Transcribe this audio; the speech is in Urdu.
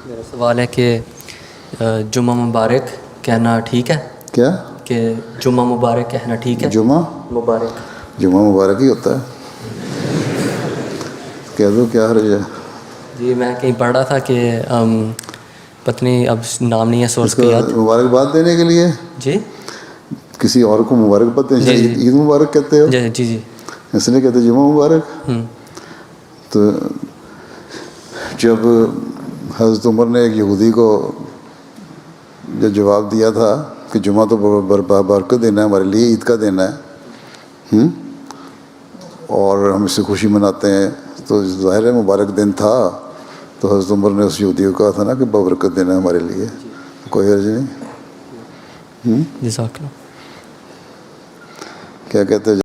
میرا سوال ہے کہ جمعہ مبارک کہنا ٹھیک ہے؟ کیا کہ جمعہ مبارک کہنا ٹھیک ہے؟ جمعہ مبارک ہی ہوتا ہے، کہہ دو، کیا حرج ہے؟ جی میں کہیں پڑھ رہا تھا کہ پتنی اب نام نہیں ہے اس سورس کو کا یاد. مبارکباد دینے کے لیے جی کسی اور کو مبارکباد دینے، جی عید مبارک کہتے ہو، جی جی جی اس لیے کہتے جمعہ مبارک. تو جب حضرت عمر نے ایک یہودی کو جو جواب دیا تھا کہ جمعہ تو برکت دینا ہے ہمارے لیے، عید کا دینا ہے اور ہم اس سے خوشی مناتے ہیں، تو ظاہر ہے مبارک دن تھا، تو حضرت عمر نے اس یہودی کو کہا تھا نا کہ برکت دینا ہے ہمارے لیے، کوئی حرج نہیں. جزاک اللہ. کیا کہتے ہیں